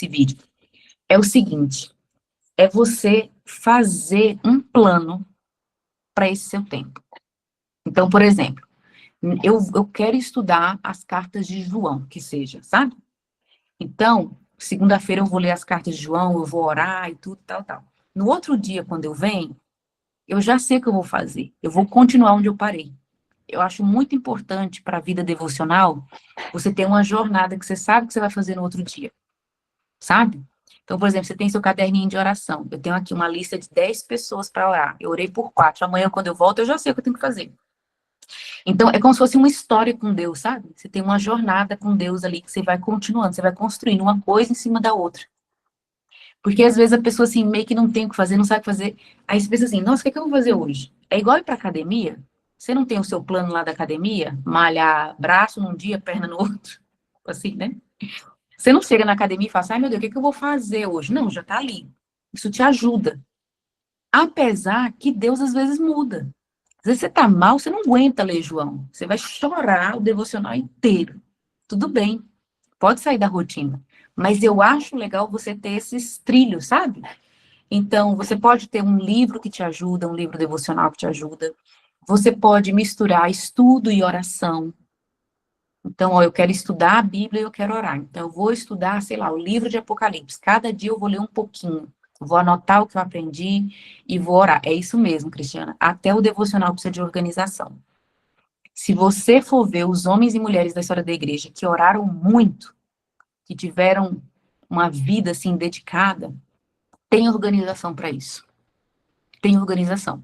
vídeo, é o seguinte, é você fazer um plano para esse seu tempo. Então, por exemplo, eu quero estudar as cartas de João, que seja, sabe? Então, segunda-feira eu vou ler as cartas de João, eu vou orar e tudo, tal, tal. No outro dia, quando eu venho, eu já sei o que eu vou fazer. Eu vou continuar onde eu parei. Eu acho muito importante para a vida devocional você ter uma jornada que você sabe que você vai fazer no outro dia, sabe? Então, por exemplo, você tem seu caderninho de oração. Eu tenho aqui uma lista de 10 pessoas para orar. Eu orei por 4. Amanhã, quando eu volto, eu já sei o que eu tenho que fazer. Então, é como se fosse uma história com Deus, sabe? Você tem uma jornada com Deus ali que você vai continuando, você vai construindo uma coisa em cima da outra. Porque às vezes a pessoa assim meio que não tem o que fazer, não sabe fazer. Aí você pensa assim, nossa, o que é que eu vou fazer hoje? É igual ir para academia. Você não tem o seu plano lá da academia, malhar braço num dia, perna no outro, assim, né? Você não chega na academia e fala assim, ai meu Deus, o que é que eu vou fazer hoje? Não, já tá ali. Isso te ajuda. Apesar que Deus às vezes muda. Às vezes você tá mal, você não aguenta ler João. Você vai chorar o devocional inteiro. Tudo bem, pode sair da rotina. Mas eu acho legal você ter esses trilhos, sabe? Então, você pode ter um livro que te ajuda, um livro devocional que te ajuda. Você pode misturar estudo e oração. Então, ó, eu quero estudar a Bíblia e eu quero orar. Então, eu vou estudar, sei lá, o livro de Apocalipse. Cada dia eu vou ler um pouquinho. Vou anotar o que eu aprendi e vou orar. É isso mesmo, Cristiana. Até o devocional precisa de organização. Se você for ver os homens e mulheres da história da igreja que oraram muito, que tiveram uma vida assim dedicada, tem organização para isso. Tem organização.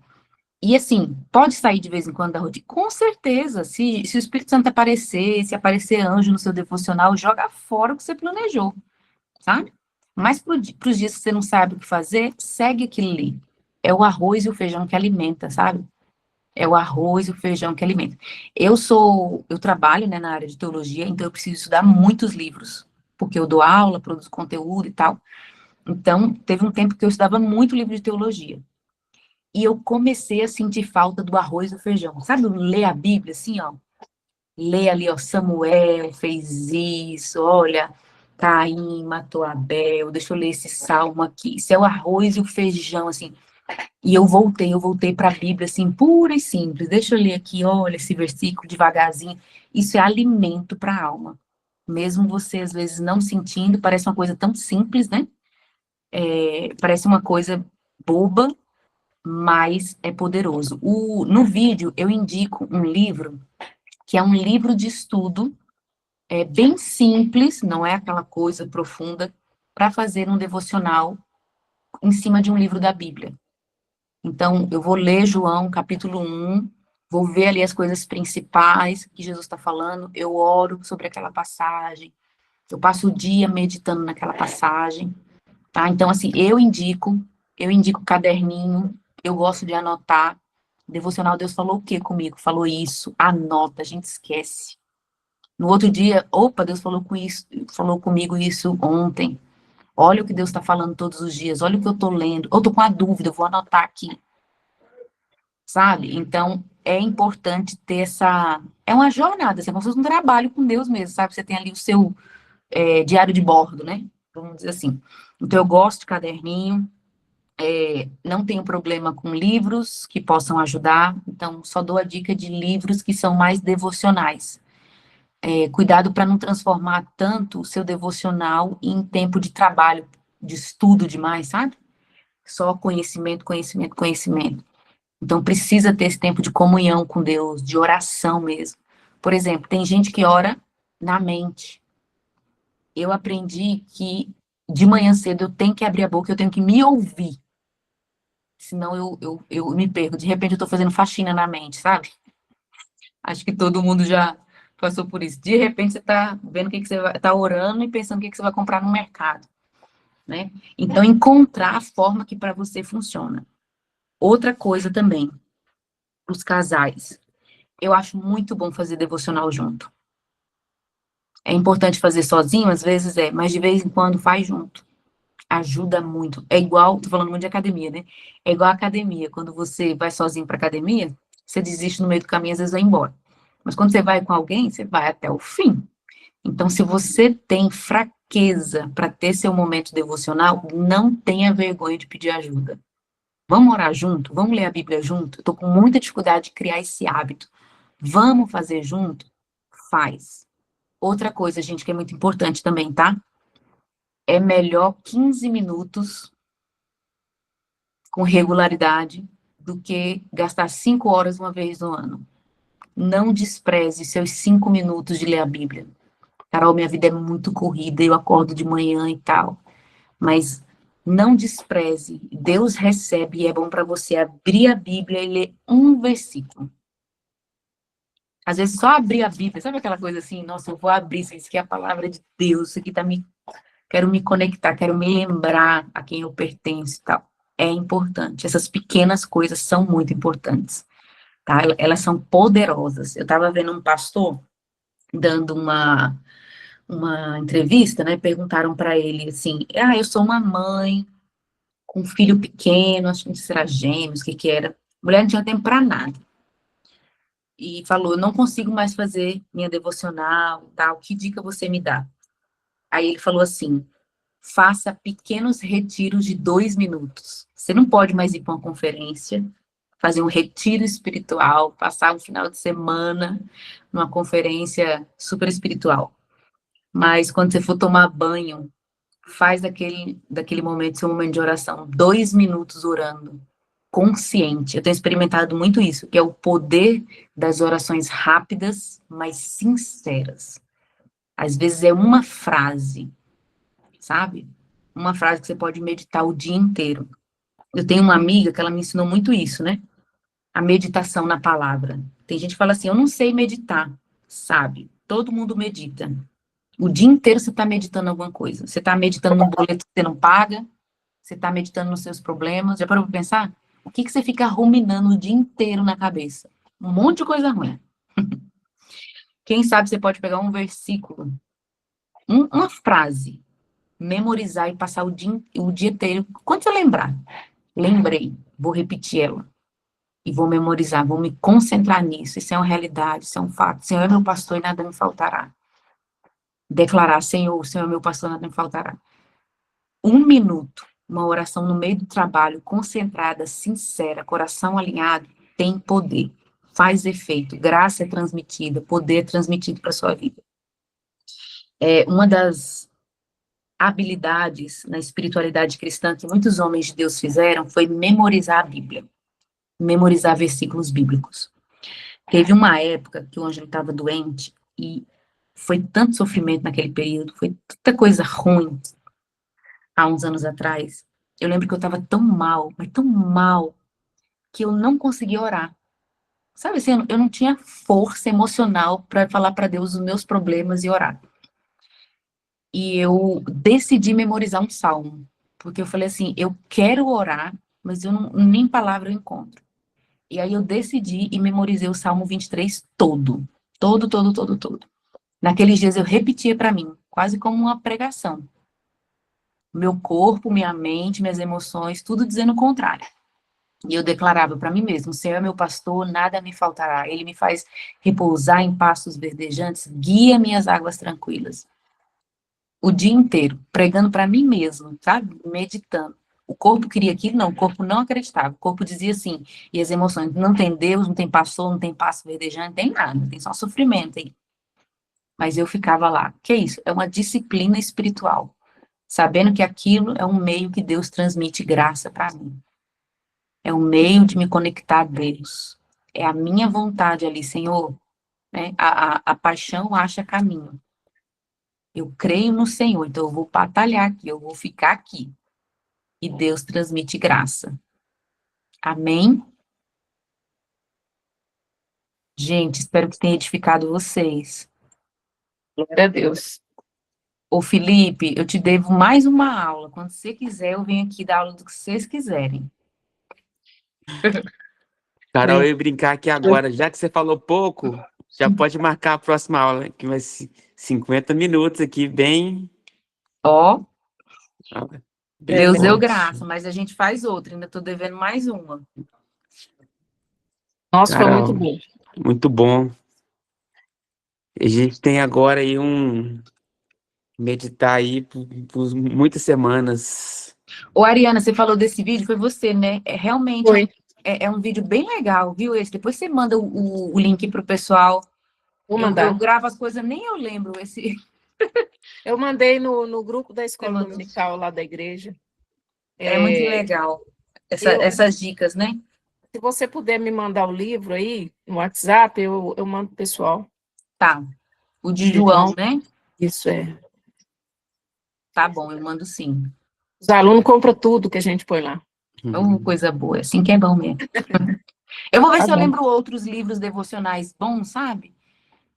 E assim, pode sair de vez em quando da rotina? Com certeza. Se o Espírito Santo aparecer, se aparecer anjo no seu devocional, joga fora o que você planejou, sabe? Mas para os dias que você não sabe o que fazer, segue aquilo ali. É o arroz e o feijão que alimenta, sabe? É o arroz e o feijão que alimenta. Eu trabalho, né, na área de teologia, então eu preciso estudar muitos livros, porque eu dou aula, produzo conteúdo e tal. Então, teve um tempo que eu estudava muito livro de teologia. E eu comecei a sentir falta do arroz e do feijão. Sabe, ler a Bíblia assim, ó. Ler ali, ó, Samuel fez isso, olha, Caim matou Abel, deixa eu ler esse salmo aqui. Isso é o arroz e o feijão, assim. E eu voltei para a Bíblia, assim, pura e simples. Deixa eu ler aqui, olha, esse versículo devagarzinho. Isso é alimento para a alma. Mesmo você, às vezes, não sentindo, parece uma coisa tão simples, né? Parece uma coisa boba, mas é poderoso. No vídeo, eu indico um livro, que é um livro de estudo, bem simples, não é aquela coisa profunda, para fazer um devocional em cima de um livro da Bíblia. Então, eu vou ler João, capítulo 1, vou ver ali as coisas principais que Jesus está falando, eu oro sobre aquela passagem, eu passo o dia meditando naquela passagem, tá? Então, assim, eu indico caderninho, eu gosto de anotar. Devocional, Deus falou o quê comigo? Falou isso, anota, a gente esquece. No outro dia, opa, Deus falou comigo isso ontem. Olha o que Deus está falando todos os dias, olha o que eu estou lendo. Eu estou com a dúvida, eu vou anotar aqui. Sabe? Então, é importante ter essa... É uma jornada, assim, é como se fosse um trabalho com Deus mesmo, sabe? Você tem ali o seu diário de bordo, né? Vamos dizer assim. Então, eu gosto de caderninho, não tenho problema com livros que possam ajudar, então, só dou a dica de livros que são mais devocionais. Cuidado para não transformar tanto o seu devocional em tempo de trabalho, de estudo demais, sabe? Só conhecimento, conhecimento, conhecimento. Então, precisa ter esse tempo de comunhão com Deus, de oração mesmo. Por exemplo, tem gente que ora na mente. Eu aprendi que de manhã cedo eu tenho que abrir a boca, eu tenho que me ouvir. Senão eu me perco. De repente eu estou fazendo faxina na mente, sabe? Acho que todo mundo já passou por isso. De repente você está vendo o que você vai, está orando e pensando o que você vai comprar no mercado, né? Então, encontrar a forma que para você funciona. Outra coisa também, os casais. Eu acho muito bom fazer devocional junto. É importante fazer sozinho, às vezes mas de vez em quando faz junto. Ajuda muito. É igual, tô falando muito de academia, né? É igual a academia. Quando você vai sozinho para academia, você desiste no meio do caminho, às vezes vai embora. Mas quando você vai com alguém, você vai até o fim. Então, se você tem fraqueza para ter seu momento devocional, não tenha vergonha de pedir ajuda. Vamos orar junto? Vamos ler a Bíblia junto? Eu tô com muita dificuldade de criar esse hábito. Vamos fazer junto? Faz. Outra coisa, gente, que é muito importante também, tá? É melhor 15 minutos com regularidade do que gastar 5 horas uma vez no ano. Não despreze seus 5 minutos de ler a Bíblia. Carol, minha vida é muito corrida, eu acordo de manhã e tal. Mas não despreze. Deus recebe e é bom para você abrir a Bíblia e ler um versículo. Às vezes só abrir a Bíblia, sabe aquela coisa assim, nossa, eu vou abrir, isso aqui é a palavra de Deus, isso aqui quero me conectar, quero me lembrar a quem eu pertenço e tal. É importante, essas pequenas coisas são muito importantes, tá? Elas são poderosas. Eu estava vendo um pastor dando uma entrevista, né? Perguntaram para ele assim, eu sou uma mãe com um filho pequeno, acho que será gêmeos, o que era. A mulher não tinha tempo para nada. E falou, não consigo mais fazer minha devocional e tal, que dica você me dá? Aí ele falou assim, faça pequenos retiros de 2 minutos. Você não pode mais ir para uma conferência, fazer um retiro espiritual, passar um final de semana numa conferência super espiritual. Mas quando você for tomar banho, faz daquele momento seu momento de oração, 2 minutos orando, consciente. Eu tenho experimentado muito isso, que é o poder das orações rápidas, mas sinceras. Às vezes é uma frase, sabe? Uma frase que você pode meditar o dia inteiro. Eu tenho uma amiga que ela me ensinou muito isso, né? A meditação na palavra. Tem gente que fala assim, eu não sei meditar. Sabe? Todo mundo medita. O dia inteiro você está meditando alguma coisa. Você está meditando num boleto que você não paga, você está meditando nos seus problemas. Já parou para pensar? O que você fica ruminando o dia inteiro na cabeça? Um monte de coisa ruim. Quem sabe você pode pegar um versículo, uma frase, memorizar e passar o dia inteiro. Quando você lembrar, lembrei, vou repetir ela. E vou memorizar, vou me concentrar nisso. Isso é uma realidade, isso é um fato. O Senhor é meu pastor e nada me faltará. Declarar, Senhor, o Senhor é meu pastor, nada me faltará. 1 minuto. Uma oração no meio do trabalho, concentrada, sincera, coração alinhado, tem poder, faz efeito, graça é transmitida, poder é transmitido para a sua vida. Uma das habilidades na espiritualidade cristã que muitos homens de Deus fizeram foi memorizar a Bíblia, memorizar versículos bíblicos. Teve uma época que o Ângelo estava doente e foi tanto sofrimento naquele período, foi tanta coisa ruim há uns anos atrás. Eu lembro que eu estava tão mal, mas tão mal, que eu não conseguia orar. Sabe assim, eu não tinha força emocional para falar para Deus os meus problemas e orar. E eu decidi memorizar um salmo, porque eu falei assim, eu quero orar, mas eu não, nem palavra eu encontro. E aí eu decidi e memorizei o Salmo 23 todo. Todo, todo, todo, todo. Naqueles dias eu repetia para mim, quase como uma pregação. Meu corpo, minha mente, minhas emoções, tudo dizendo o contrário. E eu declarava para mim mesmo, o Senhor é meu pastor, nada me faltará. Ele me faz repousar em pastos verdejantes, guia minhas águas tranquilas. O dia inteiro, pregando para mim mesmo, sabe? Meditando. O corpo queria aquilo, não, o corpo não acreditava. O corpo dizia assim, e as emoções, não tem Deus, não tem pastor, não tem pasto verdejante, não tem nada, tem só sofrimento aí. Mas eu ficava lá. Que é isso? É uma disciplina espiritual. Sabendo que aquilo é um meio que Deus transmite graça para mim. É um meio de me conectar a Deus. É a minha vontade ali, Senhor. Né? A paixão acha caminho. Eu creio no Senhor, então eu vou batalhar aqui, eu vou ficar aqui. E Deus transmite graça. Amém? Gente, espero que tenha edificado vocês. Glória a Deus. Ô, Felipe, eu te devo mais uma aula. Quando você quiser, eu venho aqui dar aula do que vocês quiserem. Carol, eu ia brincar aqui agora, já que você falou pouco, já pode marcar a próxima aula, que vai ser 50 minutos aqui, bem. Ó, Bem Deus deu forte. graça, mas a gente faz outra. Ainda tô devendo mais uma. Nossa, foi muito Carol, bom. muito bom. A gente tem agora aí meditar aí por muitas semanas. Ô, Ariana, você falou desse vídeo, foi você, né? Realmente Foi. é um vídeo bem legal, viu? Esse. Depois você manda o link pro pessoal. Vou Eu mandar. gravo as coisas, nem eu lembro esse. Eu mandei no grupo da escola mandou. dominical lá da igreja. É muito legal. Essas dicas, né? Se você puder me mandar o livro aí no WhatsApp, eu mando pro pessoal. Tá. O de João, né? Isso é. Tá bom, eu mando sim. Os alunos compram tudo que a gente põe lá. Oh, coisa boa, assim que é bom mesmo. Eu vou ver Tá se eu bom. lembro outros livros devocionais bons, sabe?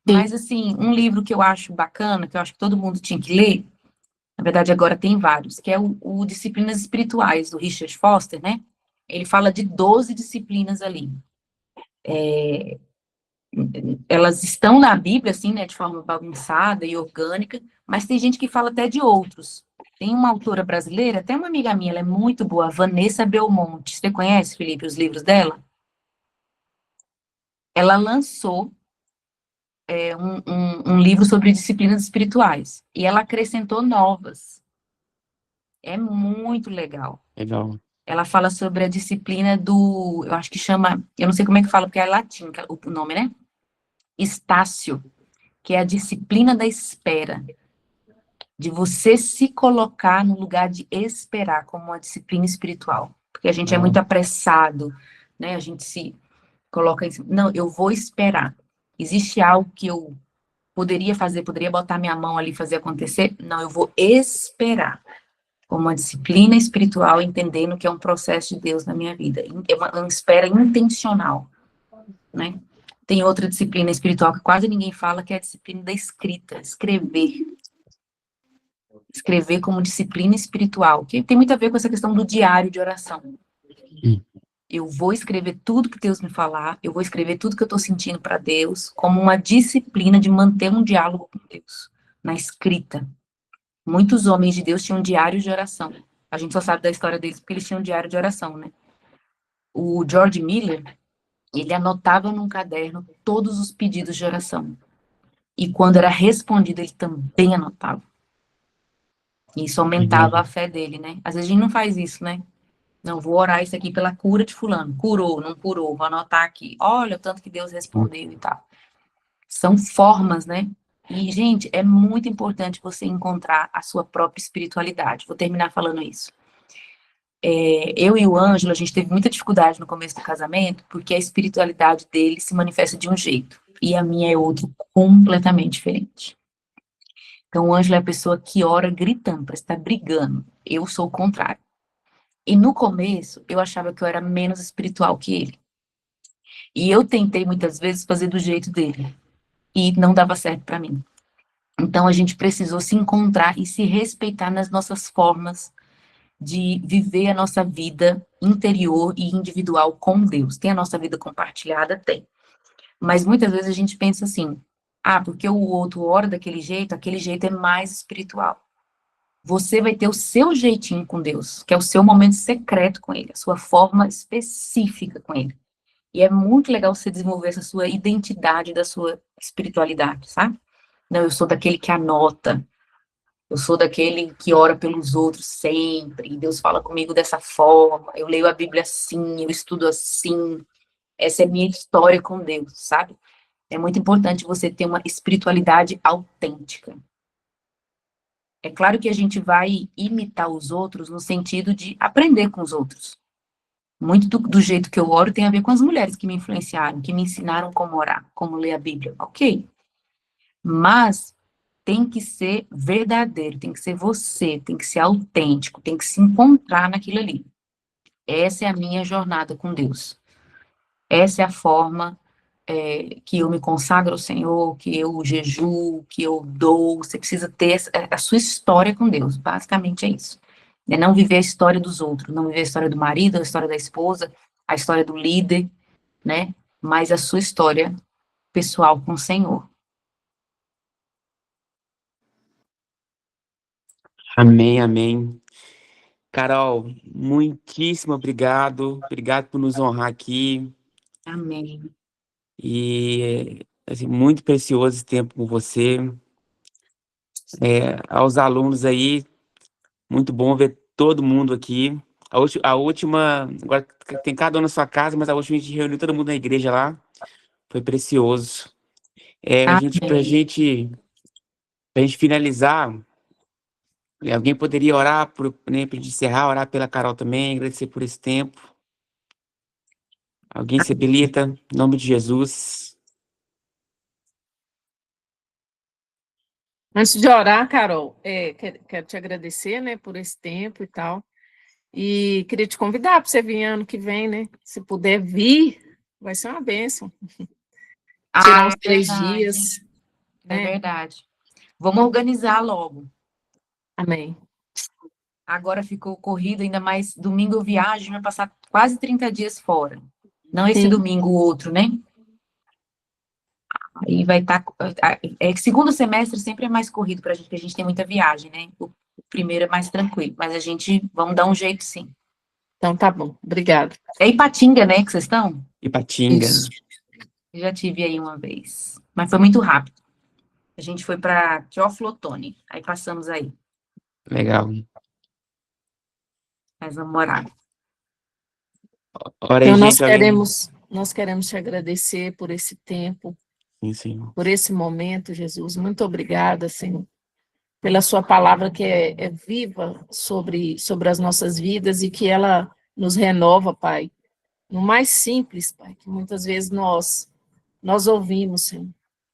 Sim. Mas, assim, um livro que eu acho bacana, que eu acho que todo mundo tinha que ler, na verdade agora tem vários, que é o Disciplinas Espirituais, do Richard Foster, né? Ele fala de 12 disciplinas ali. Elas estão na Bíblia, assim, né, de forma bagunçada e orgânica, mas tem gente que fala até de outros. Tem uma autora brasileira, até uma amiga minha, ela é muito boa, Vanessa Belmonte. Você conhece, Felipe, os livros dela? Ela lançou um livro sobre disciplinas espirituais, e ela acrescentou novas. É muito legal. Legal. Ela fala sobre a disciplina eu acho que chama, eu não sei como é que fala, porque é latim o nome, né? Estácio, que é a disciplina da espera, de você se colocar no lugar de esperar, como uma disciplina espiritual. Porque a gente é muito apressado, né? A gente se coloca em... Não, eu vou esperar. Existe algo que eu poderia fazer, poderia botar minha mão ali e fazer acontecer? Não, eu vou esperar. Como uma disciplina espiritual, entendendo que é um processo de Deus na minha vida. É uma espera intencional, né? Tem outra disciplina espiritual que quase ninguém fala, que é a disciplina da escrita, escrever. Escrever como disciplina espiritual, que tem muito a ver com essa questão do diário de oração. Eu vou escrever tudo que Deus me falar, eu vou escrever tudo que eu estou sentindo para Deus, como uma disciplina de manter um diálogo com Deus, na escrita. Muitos homens de Deus tinham diários de oração. A gente só sabe da história deles porque eles tinham diário de oração, né? O George Miller, ele anotava num caderno todos os pedidos de oração. E quando era respondido, ele também anotava. E isso aumentava a fé dele, né? Às vezes a gente não faz isso, né? Não, vou orar isso aqui pela cura de fulano. Curou, não curou, vou anotar aqui. Olha o tanto que Deus respondeu e tal. São formas, né? E, gente, é muito importante você encontrar a sua própria espiritualidade. Vou terminar falando isso. Eu e o Ângelo, a gente teve muita dificuldade no começo do casamento, porque a espiritualidade dele se manifesta de um jeito, e a minha é outro completamente diferente. Então, o Ângelo é a pessoa que ora gritando, parece estar brigando. Eu sou o contrário. E no começo, eu achava que eu era menos espiritual que ele. E eu tentei muitas vezes fazer do jeito dele, e não dava certo para mim. Então, a gente precisou se encontrar e se respeitar nas nossas formas de viver a nossa vida interior e individual com Deus. Tem a nossa vida compartilhada? Tem. Mas muitas vezes a gente pensa assim, porque o outro ora daquele jeito, aquele jeito é mais espiritual. Você vai ter o seu jeitinho com Deus, que é o seu momento secreto com Ele, a sua forma específica com Ele. E é muito legal você desenvolver essa sua identidade da sua espiritualidade, sabe? Não, eu sou daquele que anota, eu sou daquele que ora pelos outros sempre, e Deus fala comigo dessa forma, eu leio a Bíblia assim, eu estudo assim, essa é a minha história com Deus, sabe? É muito importante você ter uma espiritualidade autêntica. É claro que a gente vai imitar os outros no sentido de aprender com os outros. Muito do jeito que eu oro tem a ver com as mulheres que me influenciaram, que me ensinaram como orar, como ler a Bíblia, ok? Mas tem que ser verdadeiro, tem que ser você, tem que ser autêntico, tem que se encontrar naquilo ali. Essa é a minha jornada com Deus. Essa é a forma que eu me consagro ao Senhor, que eu jejuo, que eu dou. Você precisa ter a sua história com Deus. Basicamente é isso. É não viver a história dos outros, não viver a história do marido, a história da esposa, a história do líder, né? Mas a sua história pessoal com o Senhor. Amém, amém. Carol, muitíssimo obrigado. Obrigado por nos honrar aqui. Amém. E assim, muito precioso esse tempo com você. Aos alunos aí, muito bom ver todo mundo aqui. A última, agora tem cada um na sua casa, mas a última a gente reuniu todo mundo na igreja lá. Foi precioso. Pra Amém. gente finalizar, alguém poderia orar, né, pra gente encerrar, orar pela Carol também, agradecer por esse tempo. Alguém se habilita, em nome de Jesus. Antes de orar, Carol, quero te agradecer, né, por esse tempo e tal. E queria te convidar para você vir ano que vem, né? Se puder vir, vai ser uma bênção. Tirar uns É 3 verdade. dias, É né? verdade. Vamos organizar logo. Amém. Agora ficou corrido, ainda mais domingo eu viajo, vai passar quase 30 dias fora. Não esse Sim. domingo, o outro, né? Aí vai estar. Que segundo semestre sempre é mais corrido para a gente, porque a gente tem muita viagem, né? O primeiro é mais tranquilo, mas a gente vamos dar um jeito, sim. Então tá bom. Obrigado. É Ipatinga, né, que vocês estão? Ipatinga. Isso. Eu já tive aí uma vez, mas foi muito rápido. A gente foi para Teófilo Otoni, aí passamos aí, Legal. mas vamos morar. Ora aí, Então gente, alguém. nós queremos te agradecer por esse tempo, Sim, Senhor. por esse momento, Jesus. Muito obrigada, Senhor, pela sua palavra que é viva sobre as nossas vidas e que ela nos renova, Pai. No mais simples, Pai, que muitas vezes nós ouvimos, Senhor.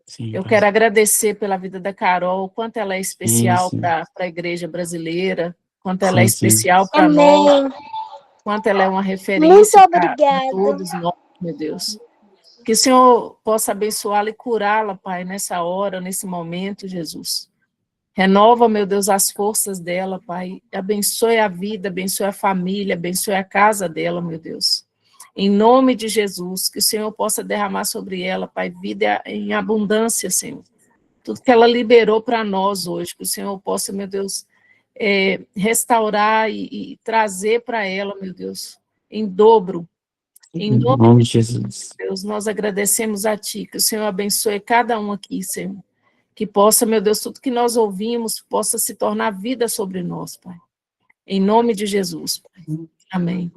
Sim, Eu Pai. quero agradecer pela vida da Carol, quanto ela é especial Sim. para a igreja brasileira, quanto ela é Sim. especial para nós, quanto ela é uma referência para todos nós, meu Deus. Que o Senhor possa abençoá-la e curá-la, Pai, nessa hora, nesse momento, Jesus. Renova, meu Deus, as forças dela, Pai. Abençoe a vida, abençoe a família, abençoe a casa dela, meu Deus. Em nome de Jesus, que o Senhor possa derramar sobre ela, Pai, vida em abundância, Senhor. Tudo que ela liberou para nós hoje, que o Senhor possa, meu Deus, restaurar e trazer para ela, meu Deus, em dobro. Em Em nome nome de Jesus. de Deus, nós agradecemos a Ti, que o Senhor abençoe cada um aqui, Senhor. Que possa, meu Deus, tudo que nós ouvimos possa se tornar vida sobre nós, Pai. Em nome de Jesus, Pai. Amém.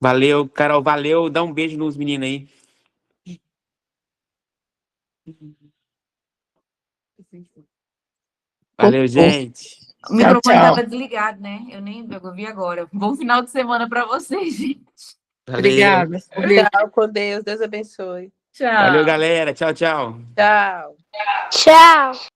Valeu, Carol, valeu. Dá um beijo nos meninos aí. Valeu, gente. O microfone tchau. estava desligado, né? Eu vi agora. Bom final de semana para vocês, gente. Valeu. Obrigada. Tchau, com Deus. Deus abençoe. Tchau. Valeu, galera. Tchau, tchau. Tchau. Tchau.